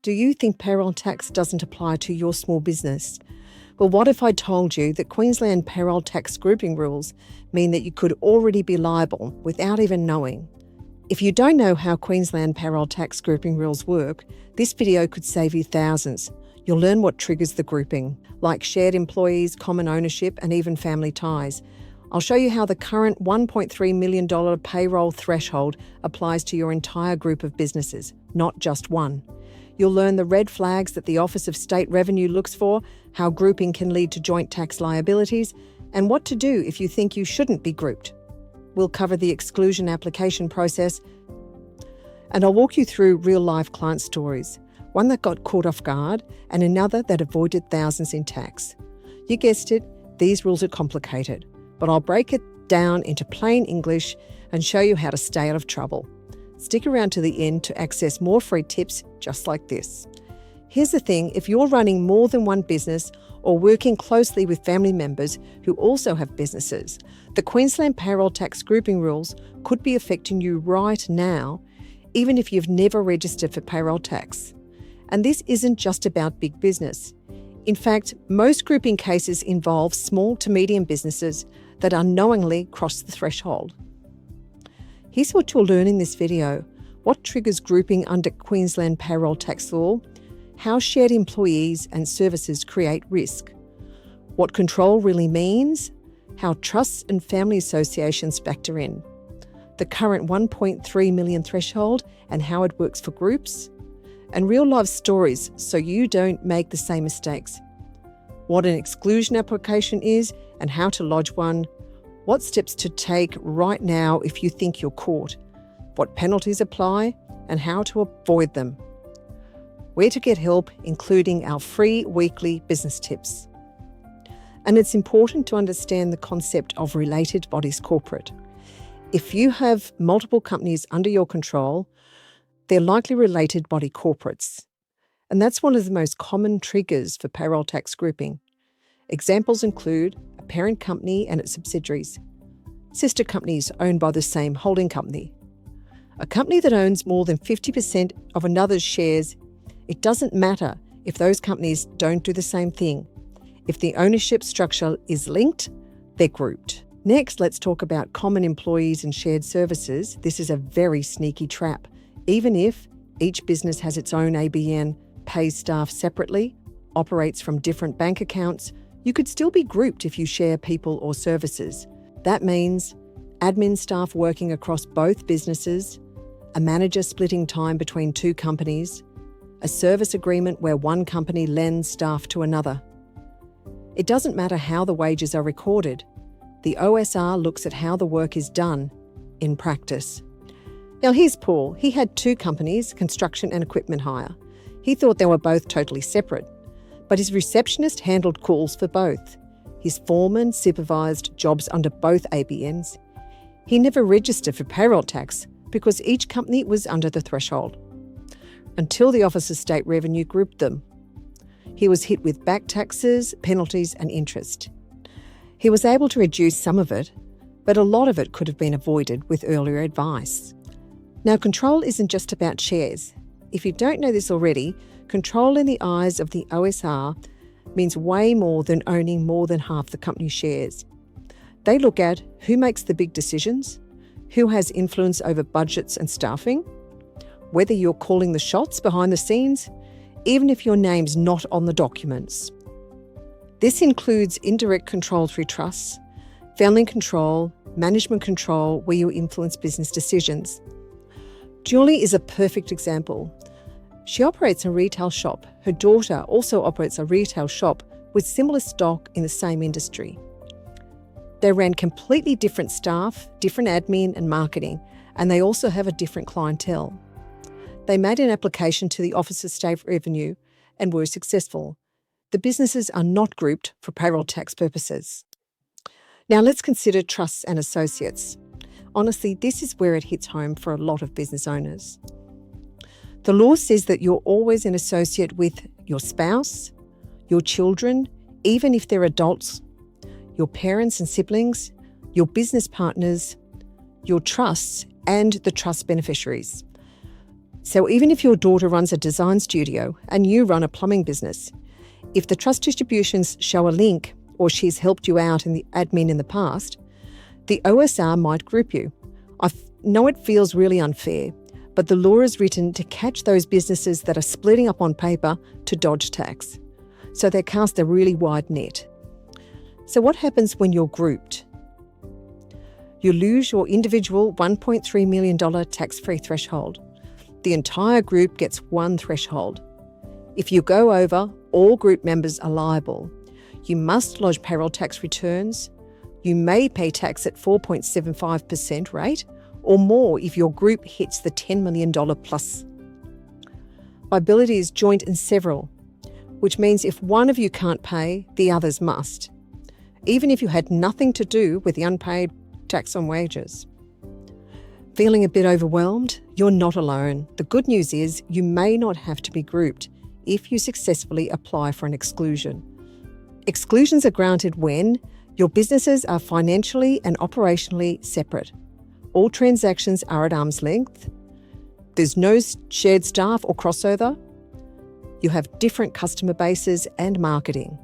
Do you think payroll tax doesn't apply to your small business? Well, what if I told you that Queensland payroll tax grouping rules mean that you could already be liable without even knowing? If you don't know how Queensland payroll tax grouping rules work, this video could save you thousands. You'll learn what triggers the grouping, like shared employees, common ownership, and even family ties. I'll show you how the current $1.3 million payroll threshold applies to your entire group of businesses, not just one. You'll learn the red flags that the Office of State Revenue looks for, how grouping can lead to joint tax liabilities, and what to do if you think you shouldn't be grouped. We'll cover the exclusion application process, and I'll walk you through real-life client stories, one that got caught off guard and another that avoided thousands in tax. You guessed it, these rules are complicated, but I'll break it down into plain English and show you how to stay out of trouble. Stick around to the end to access more free tips just like this. Here's the thing, if you're running more than one business or working closely with family members who also have businesses, the Queensland payroll tax grouping rules could be affecting you right now, even if you've never registered for payroll tax. And this isn't just about big business. In fact, most grouping cases involve small to medium businesses that unknowingly cross the threshold. Here's what you'll learn in this video: what triggers grouping under Queensland payroll tax law, how shared employees and services create risk, what control really means, how trusts and family associations factor in, the current 1.3 million threshold and how it works for groups, and real-life stories so you don't make the same mistakes, what an exclusion application is and how to lodge one, what steps to take right now if you think you're caught, what penalties apply and how to avoid them, where to get help, including our free weekly business tips. And it's important to understand the concept of related bodies corporate. If you have multiple companies under your control, they're likely related body corporates. And that's one of the most common triggers for payroll tax grouping. Examples include a parent company and its subsidiaries, sister companies owned by the same holding company, a company that owns more than 50% of another's shares. It doesn't matter if those companies don't do the same thing. If the ownership structure is linked, they're grouped. Next, let's talk about common employees and shared services. This is a very sneaky trap. Even if each business has its own ABN, pays staff separately, operates from different bank accounts, you could still be grouped if you share people or services. That means admin staff working across both businesses, a manager splitting time between two companies, a service agreement where one company lends staff to another. It doesn't matter how the wages are recorded. The OSR looks at how the work is done in practice. Now here's Paul. He had two companies, construction and equipment hire. He thought they were both totally separate, but his receptionist handled calls for both. His foreman supervised jobs under both ABNs. He never registered for payroll tax because each company was under the threshold, until the Office of State Revenue grouped them. He was hit with back taxes, penalties and interest. He was able to reduce some of it, but a lot of it could have been avoided with earlier advice. Now, control isn't just about shares. If you don't know this already, control in the eyes of the OSR means way more than owning more than half the company's shares. They look at who makes the big decisions, who has influence over budgets and staffing, whether you're calling the shots behind the scenes, even if your name's not on the documents. This includes indirect control through trusts, family control, management control, where you influence business decisions. Julie is a perfect example. She operates a retail shop. Her daughter also operates a retail shop with similar stock in the same industry. They ran completely different staff, different admin and marketing, and they also have a different clientele. They made an application to the Office of State Revenue and were successful. The businesses are not grouped for payroll tax purposes. Now let's consider trusts and associates. Honestly, this is where it hits home for a lot of business owners. The law says that you're always an associate with your spouse, your children, even if they're adults, your parents and siblings, your business partners, your trusts, and the trust beneficiaries. So even if your daughter runs a design studio and you run a plumbing business, if the trust distributions show a link or she's helped you out in the admin in the past, the OSR might group you. I know it feels really unfair, but the law is written to catch those businesses that are splitting up on paper to dodge tax. So they cast a really wide net. So what happens when you're grouped? You lose your individual $1.3 million tax-free threshold. The entire group gets one threshold. If you go over, all group members are liable. You must lodge payroll tax returns. You may pay tax at 4.75% rate or more if your group hits the $10 million plus. Liability is joint and several, which means if one of you can't pay, the others must, even if you had nothing to do with the unpaid tax on wages. Feeling a bit overwhelmed? You're not alone. The good news is you may not have to be grouped if you successfully apply for an exclusion. Exclusions are granted when your businesses are financially and operationally separate. All transactions are at arm's length. There's no shared staff or crossover. You have different customer bases and marketing.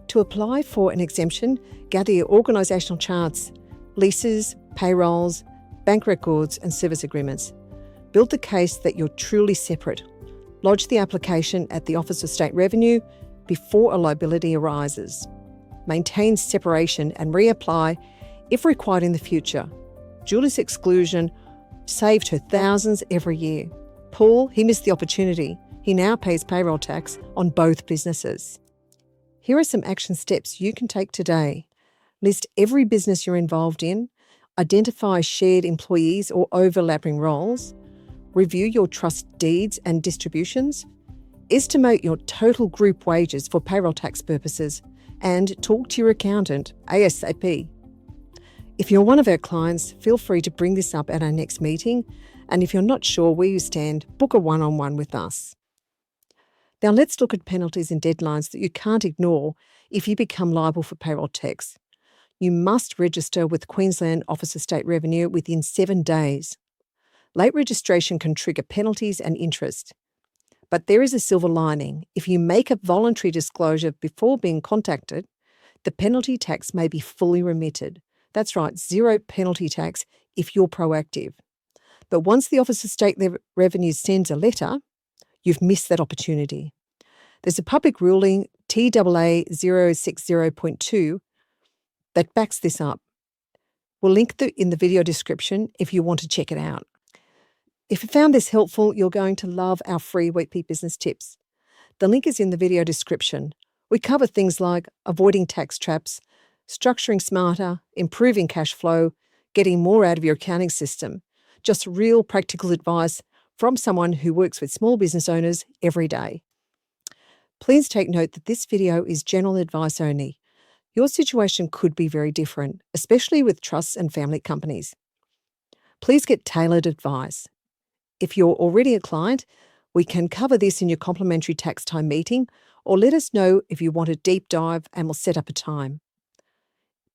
To apply for an exemption, gather your organisational charts, leases, payrolls, bank records and service agreements. Build the case that you're truly separate. Lodge the application at the Office of State Revenue before a liability arises. Maintain separation and reapply if required in the future. Julie's exclusion saved her thousands every year. Paul, he missed the opportunity. He now pays payroll tax on both businesses. Here are some action steps you can take today. List every business you're involved in. Identify shared employees or overlapping roles. Review your trust deeds and distributions. Estimate your total group wages for payroll tax purposes and talk to your accountant ASAP. If you're one of our clients, feel free to bring this up at our next meeting, and if you're not sure where you stand, book a one-on-one with us. Now let's look at penalties and deadlines that you can't ignore if you become liable for payroll tax. You must register with Queensland Office of State Revenue within 7 days. Late registration can trigger penalties and interest. But there is a silver lining. If you make a voluntary disclosure before being contacted, the penalty tax may be fully remitted. That's right, zero penalty tax if you're proactive. But once the Office of State Revenue sends a letter, you've missed that opportunity. There's a public ruling, TAA 060.2, that backs this up. We'll link in the video description if you want to check it out. If you found this helpful, you're going to love our free weekly business tips. The link is in the video description. We cover things like avoiding tax traps, structuring smarter, improving cash flow, getting more out of your accounting system. Just real practical advice from someone who works with small business owners every day. Please take note that this video is general advice only. Your situation could be very different, especially with trusts and family companies. Please get tailored advice. If you're already a client, we can cover this in your complimentary tax time meeting, or let us know if you want a deep dive and we'll set up a time.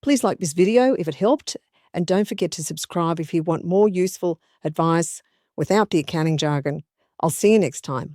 Please like this video if it helped, and don't forget to subscribe if you want more useful advice without the accounting jargon. I'll see you next time.